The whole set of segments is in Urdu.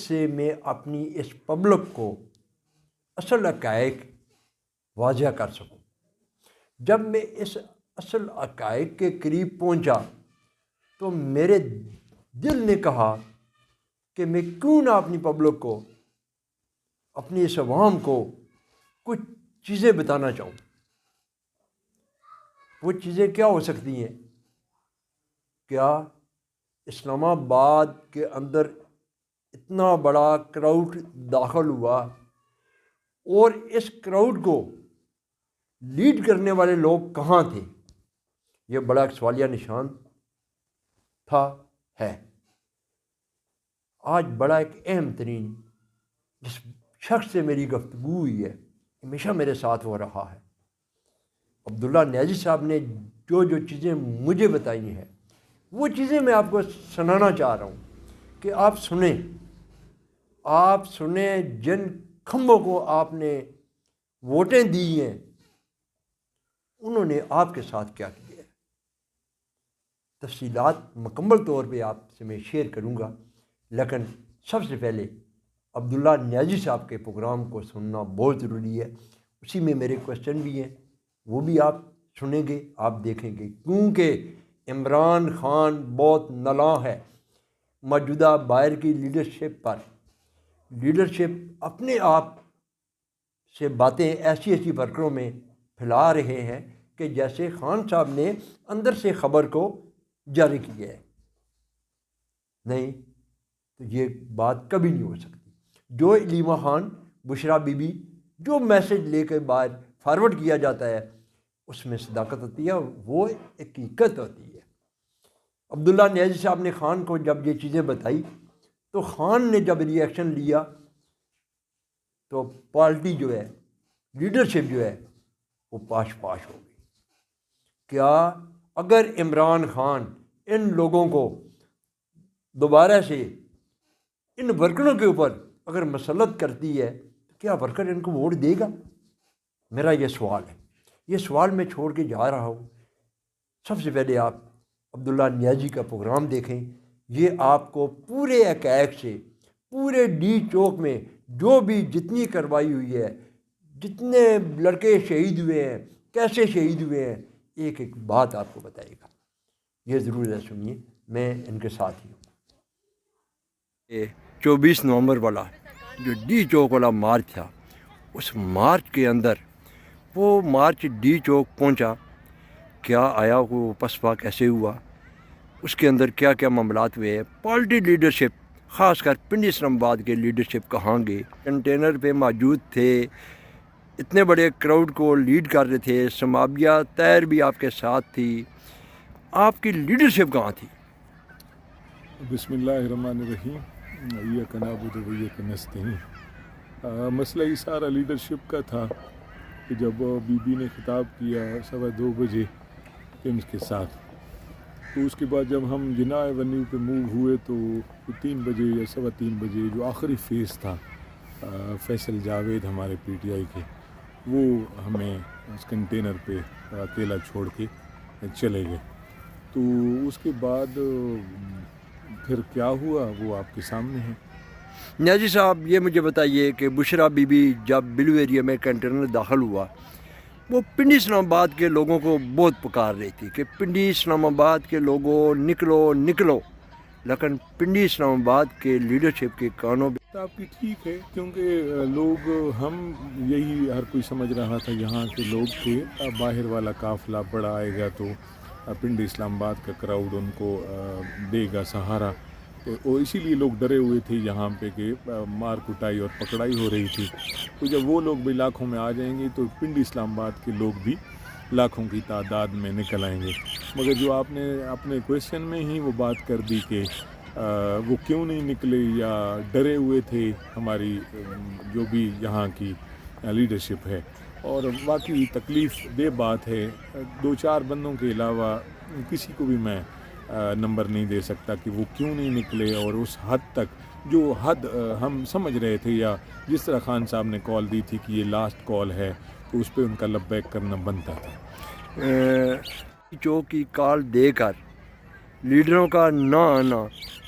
سے میں اپنی اس پبلک کو اصل حقائق واضح کر سکوں۔ جب میں اس اصل حقائق کے قریب پہنچا تو میرے دل نے کہا کہ میں کیوں نہ اپنی پبلک کو، اپنی اس عوام کو کچھ چیزیں بتانا چاہوں۔ وہ چیزیں کیا ہو سکتی ہیں؟ کیا اسلام آباد کے اندر اتنا بڑا کراؤڈ داخل ہوا اور اس کراؤڈ کو لیڈ کرنے والے لوگ کہاں تھے؟ یہ بڑا ایک سوالیہ نشان تھا، ہے۔ آج بڑا ایک اہم ترین جس شخص سے میری گفتگو ہوئی ہے، ہمیشہ میرے ساتھ وہ رہا ہے، عبداللہ نیازی صاحب نے جو چیزیں مجھے بتائی ہیں وہ چیزیں میں آپ کو سنانا چاہ رہا ہوں کہ آپ سنیں جن کھمبوں کو آپ نے ووٹیں دی ہیں انہوں نے آپ کے ساتھ کیا کیا ہے۔ تفصیلات مکمل طور پہ آپ سے میں شیئر کروں گا، لیکن سب سے پہلے عبداللہ نیازی صاحب کے پروگرام کو سننا بہت ضروری ہے۔ اسی میں میرے کوشچن بھی ہیں، وہ بھی آپ سنیں گے، آپ دیکھیں گے، کیونکہ عمران خان بہت نالاں ہے موجودہ باہر کی لیڈرشپ پر۔ لیڈرشپ اپنے آپ سے باتیں ایسی ورکروں میں پھیلا رہے ہیں کہ جیسے خان صاحب نے اندر سے خبر کو جاری کیا ہے۔ نہیں تو یہ بات کبھی نہیں ہو سکتی۔ جو علیمہ خان، بشرا بی بی، جو میسج لے کے باہر فارورڈ کیا جاتا ہے اس میں صداقت ہوتی ہے، وہ حقیقت ہوتی ہے۔ عبداللہ نیازی صاحب نے خان کو جب یہ چیزیں بتائی تو خان نے جب ری ایکشن لیا تو پارٹی جو ہے، لیڈرشپ جو ہے، وہ پاش ہو گئی۔ کیا اگر عمران خان ان لوگوں کو دوبارہ سے ان ورکروں کے اوپر اگر مسلط کرتی ہے تو کیا ورکر ان کو ووٹ دے گا؟ میرا یہ سوال ہے، یہ سوال میں چھوڑ کے جا رہا ہوں۔ سب سے پہلے آپ عبداللہ نیازی کا پروگرام دیکھیں، یہ آپ کو پورے حقائق سے، پورے ڈی چوک میں جو بھی جتنی کارروائی ہوئی ہے، جتنے لڑکے شہید ہوئے ہیں، کیسے شہید ہوئے ہیں، ایک بات آپ کو بتائے گا۔ یہ ضرور ہے، سنیے، میں ان کے ساتھ ہی ہوں۔ 24 نومبر والا جو ڈی چوک والا مارچ تھا، اس مارچ کے اندر وہ مارچ ڈی چوک پہنچا، کیا آیا، وہ پسپا کیسے ہوا، اس کے اندر کیا کیا معاملات ہوئے ہیں، پارٹی لیڈرشپ خاص کر پنڈی اسلام آباد کے لیڈرشپ کہاں گئے، کنٹینر پہ موجود تھے، اتنے بڑے کراؤڈ کو لیڈ کر رہے تھے، سمابیہ طاہر بھی آپ کے ساتھ تھی، آپ کی لیڈرشپ کہاں تھی؟ بسم اللہ الرحمن الرحیم، ایاک نعبد و ایاک نستعین۔ مسئلہ یہ سارا لیڈرشپ کا تھا کہ جب بی بی نے خطاب کیا 2:15 بجے ٹیمز کے ساتھ، تو اس کے بعد جب ہم جناح ایونیو پہ موو ہوئے تو 3 بجے یا 3:15 بجے جو آخری فیس تھا فیصل جاوید ہمارے پی ٹی آئی کے، وہ ہمیں اس کنٹینر پہ اکیلا چھوڑ کے چلے گئے۔ تو اس کے بعد پھر کیا ہوا وہ آپ کے سامنے ہے۔ نیازی صاحب یہ مجھے بتائیے کہ بشرا بی بی جب بلو ایریا میں کنٹینر داخل ہوا، وہ پنڈی اسلام آباد کے لوگوں کو بہت پکار رہی تھی کہ پنڈی اسلام آباد کے لوگوں نکلو نکلو، لیکن پنڈی اسلام آباد کے لیڈرشپ کے کانوں تو آپ کی ٹھیک ہے، کیونکہ لوگ، ہم یہی ہر کوئی سمجھ رہا تھا یہاں کے لوگ کہ باہر والا قافلہ بڑا آئے گا تو پنڈی اسلام آباد کا کراؤڈ ان کو دے گا سہارا، تو اسی لیے لوگ ڈرے ہوئے تھے یہاں پہ کہ مار کٹائی اور پکڑائی ہو رہی تھی۔ تو جب وہ لوگ بھی لاکھوں میں آ جائیں گے تو پنڈی اسلام آباد کے لوگ بھی لاکھوں کی تعداد میں نکل آئیں گے۔ مگر جو آپ نے اپنے کویشچن میں ہی وہ بات کر دی کہ وہ کیوں نہیں نکلے یا ڈرے ہوئے تھے، ہماری جو بھی یہاں کی لیڈرشپ ہے، اور واقعی تکلیف دہ بات ہے۔ 2-4 بندوں کے علاوہ کسی کو بھی میں نمبر نہیں دے سکتا کہ وہ کیوں نہیں نکلے، اور اس حد تک جو حد ہم سمجھ رہے تھے، یا جس طرح خان صاحب نے کال دی تھی کہ یہ لاسٹ کال ہے، تو اس پہ ان کا لبیک کرنا بنتا تھا۔ چوک کی کال دے کر لیڈروں کا نہ آنا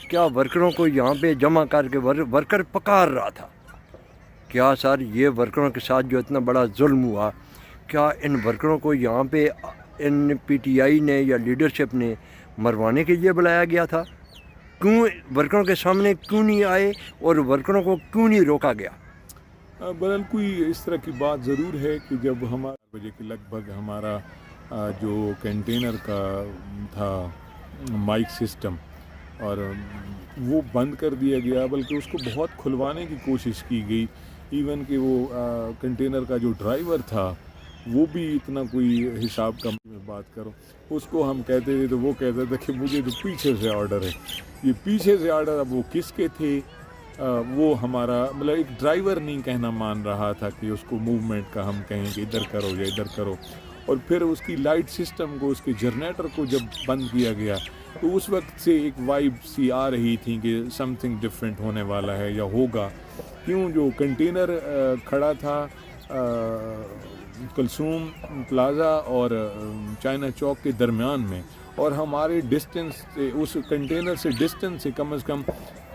کیا ورکروں کو یہاں پہ جمع کر کے ورکر پکار رہا تھا. کیا سر یہ ورکروں کے ساتھ جو اتنا بڑا ظلم ہوا، کیا ان ورکروں کو یہاں پہ ان پی ٹی آئی نے یا لیڈرشپ نے مروانے کے لیے بلایا گیا تھا؟ کیوں ورکروں کے سامنے کیوں نہیں آئے اور ورکروں کو کیوں نہیں روکا گیا؟ برحال کوئی اس طرح کی بات ضرور ہے کہ جب ہمارے بجے کے لگ بھگ ہمارا جو کنٹینر کا تھا مائک سسٹم اور وہ بند کر دیا گیا، بلکہ اس کو بہت کھلوانے کی کوشش کی گئی. ایون کہ وہ کنٹینر کا جو ڈرائیور تھا وہ بھی اتنا کوئی حساب کا میں بات کرو، اس کو ہم کہتے تھے تو وہ کہتا تھا کہ مجھے تو پیچھے سے آرڈر ہے. یہ پیچھے سے آرڈر اب وہ کس کے تھے؟ وہ ہمارا مطلب ایک ڈرائیور نہیں کہنا مان رہا تھا کہ اس کو موومنٹ کا ہم کہیں کہ ادھر کرو یا ادھر کرو. اور پھر اس کی لائٹ سسٹم کو، اس کے جنریٹر کو جب بند کیا گیا تو اس وقت سے ایک وائب سی آ رہی تھی کہ سم تھنگ ڈفرینٹ ہونے والا ہے یا ہوگا. کیوں جو کنٹینر کھڑا تھا کلثوم پلازا اور چائنا چوک کے درمیان میں، اور ہمارے ڈسٹنس اس کنٹینر سے ڈسٹنس سے کم از کم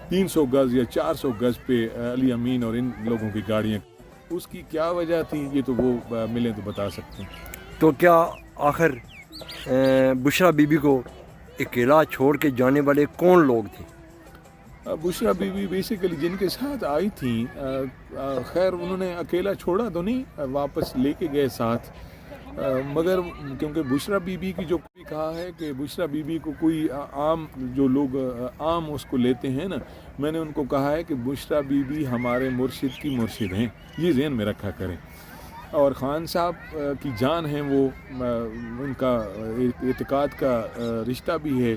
300 گز یا 400 گز پہ علی امین اور ان لوگوں کی گاڑیاں. اس کی کیا وجہ تھی یہ تو وہ ملیں تو بتا سکتے ہیں. تو کیا آخر بشرا بی بی کو اکیلا چھوڑ کے جانے والے کون لوگ تھے؟ بشرا بی بی بیسیکلی جن کے ساتھ آئی تھیں، خیر انہوں نے اکیلا چھوڑا تو نہیں، واپس لے کے گئے ساتھ. مگر کیونکہ بشرا بی بی کی جو کوئی کہا ہے کہ بشرا بی بی کو کوئی عام جو لوگ عام اس کو لیتے ہیں نا، میں نے ان کو کہا ہے کہ بشرا بی بی ہمارے مرشد کی مرشد ہیں، یہ ذہن میں رکھا کریں. اور خان صاحب کی جان ہیں، وہ ان کا اعتقاد کا رشتہ بھی ہے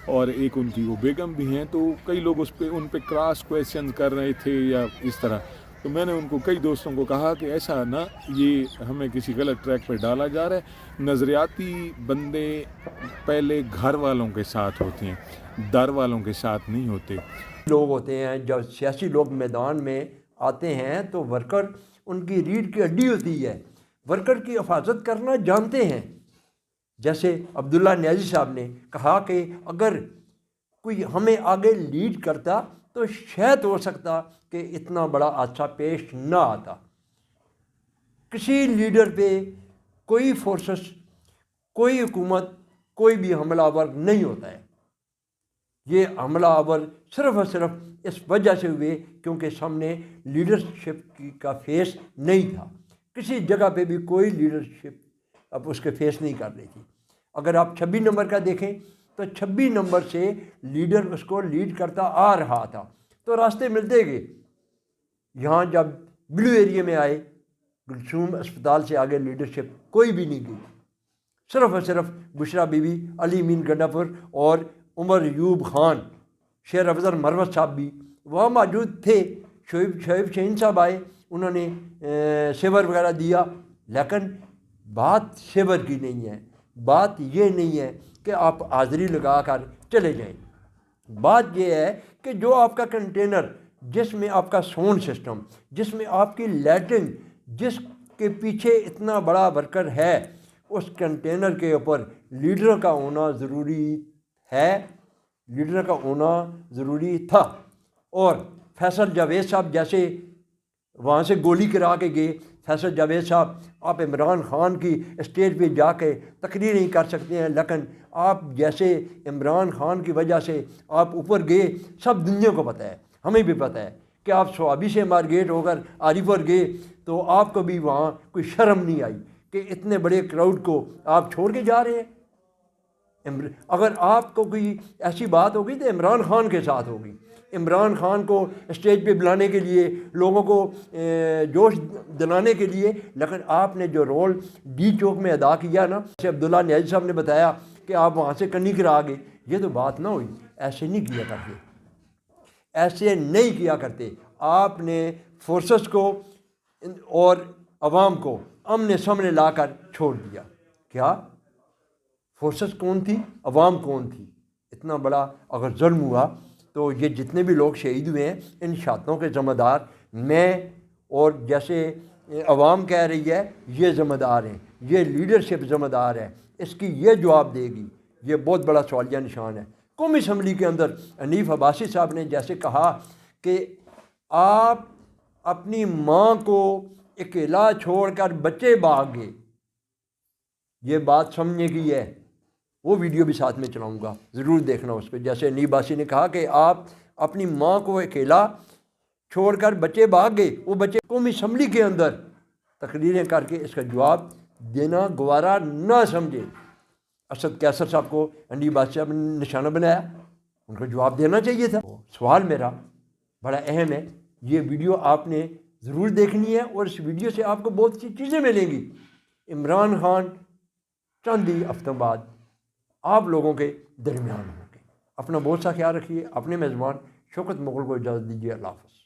اور ایک ان کی وہ بیگم بھی ہیں. تو کئی لوگ ان پہ کراس کویسچن کر رہے تھے یا اس طرح. تو میں نے ان کو کئی دوستوں کو کہا کہ ایسا نہ، یہ ہمیں کسی غلط ٹریک پہ ڈالا جا رہا ہے. نظریاتی بندے پہلے گھر والوں کے ساتھ ہوتے ہیں، در والوں کے ساتھ نہیں ہوتے. لوگ ہوتے ہیں جب سیاسی لوگ میدان میں آتے ہیں تو ورکر ان کی ریڑھ کی ہڈی ہوتی ہے، ورکر کی حفاظت کرنا جانتے ہیں. جیسے عبداللہ نیازی صاحب نے کہا کہ اگر کوئی ہمیں آگے لیڈ کرتا تو شاید ہو سکتا کہ اتنا بڑا حادثہ پیش نہ آتا. کسی لیڈر پہ کوئی فورسز، کوئی حکومت، کوئی بھی حملہ آور نہیں ہوتا ہے. یہ حملہ آور صرف اور صرف اس وجہ سے ہوئے کیونکہ سامنے لیڈرشپ کا فیس نہیں تھا. کسی جگہ پہ بھی کوئی لیڈرشپ اب اس کے فیس نہیں کر رہی تھی. اگر آپ 26 نمبر کا دیکھیں تو 26 نمبر سے لیڈر اس کو لیڈ کرتا آ رہا تھا تو راستے ملتے گئے. یہاں جب بلو ایریے میں آئے، گلثوم اسپتال سے آگے لیڈرشپ کوئی بھی نہیں گئی، صرف اور صرف بشرا بی بی، علی امین گنڈاپور اور عمر ایوب خان، شیر افضل مروت صاحب بھی وہاں موجود تھے. شعیب شہین صاحب آئے، انہوں نے سیور وغیرہ دیا. لیکن بات سیور کی نہیں ہے، بات یہ نہیں ہے کہ آپ حاضری لگا کر چلے جائیں. بات یہ ہے کہ جو آپ کا کنٹینر، جس میں آپ کا ساؤنڈ سسٹم، جس میں آپ کی لائٹنگ، جس کے پیچھے اتنا بڑا ورکر ہے، اس کنٹینر کے اوپر لیڈر کا ہونا ضروری ہے، لیڈر کا ہونا ضروری تھا. اور فیصل جاوید صاحب جیسے وہاں سے گولی کرا کے گئے. فیصل جاوید صاحب، آپ عمران خان کی اسٹیج پہ جا کے تقریر نہیں کر سکتے ہیں، لیکن آپ جیسے عمران خان کی وجہ سے آپ اوپر گئے. سب دنیا کو پتہ ہے، ہمیں بھی پتہ ہے کہ آپ سوابی سے مارگیٹ ہو کر آری پر گئے تو آپ کو بھی وہاں کوئی شرم نہیں آئی کہ اتنے بڑے کراؤڈ کو آپ چھوڑ کے جا رہے ہیں. اگر آپ کو کوئی ایسی بات ہوگی تو عمران خان کے ساتھ ہوگی. عمران خان کو اسٹیج پہ بلانے کے لیے، لوگوں کو جوش دلانے کے لیے. لیکن آپ نے جو رول ڈی چوک میں ادا کیا نا، جیسے عبداللہ نیازی صاحب نے بتایا کہ آپ وہاں سے کنی کرا گئے، یہ تو بات نہ ہوئی. ایسے نہیں کیا کرتے، ایسے نہیں کیا کرتے. آپ نے فورسز کو اور عوام کو آمنے سامنے لا کر چھوڑ دیا. کیا فورسز کون تھی، عوام کون تھی؟ اتنا بڑا اگر ظلم ہوا تو یہ جتنے بھی لوگ شہید ہوئے ہیں، ان شہادتوں کے ذمہ دار میں اور جیسے عوام کہہ رہی ہے یہ ذمہ دار ہیں، یہ لیڈرشپ ذمہ دار ہے. اس کی یہ جواب دے گی، یہ بہت بڑا سوالیہ نشان ہے. قومی اسمبلی کے اندر حنیف عباسی صاحب نے جیسے کہا کہ آپ اپنی ماں کو اکیلا چھوڑ کر بچے بھاگ گئے، یہ بات سمجھنے کی ہے، وہ ویڈیو بھی ساتھ میں چلاؤں گا، ضرور دیکھنا اس پہ۔ جیسے حنیف عباسی نے کہا کہ آپ اپنی ماں کو اکیلا چھوڑ کر بچے بھاگ گئے، وہ بچے قومی اسمبلی کے اندر تقریریں کر کے اس کا جواب دینا گوارا نہ سمجھے۔ اسد کیسر صاحب کو حنیف عباسی صاحب نے نشانہ بنایا، ان کو جواب دینا چاہیے تھا۔ سوال میرا بڑا اہم ہے، یہ ویڈیو آپ نے ضرور دیکھنی ہے، اور اس ویڈیو سے آپ کو بہت سی چیزیں ملیں گی۔ عمران خان چند ہی ہفتوں بعد آپ لوگوں کے درمیان ہوں گے۔ اپنا بہت سا خیال رکھیے۔ اپنے میزبان شوکت مغل کو اجازت دیجیے۔ اللہ حافظ۔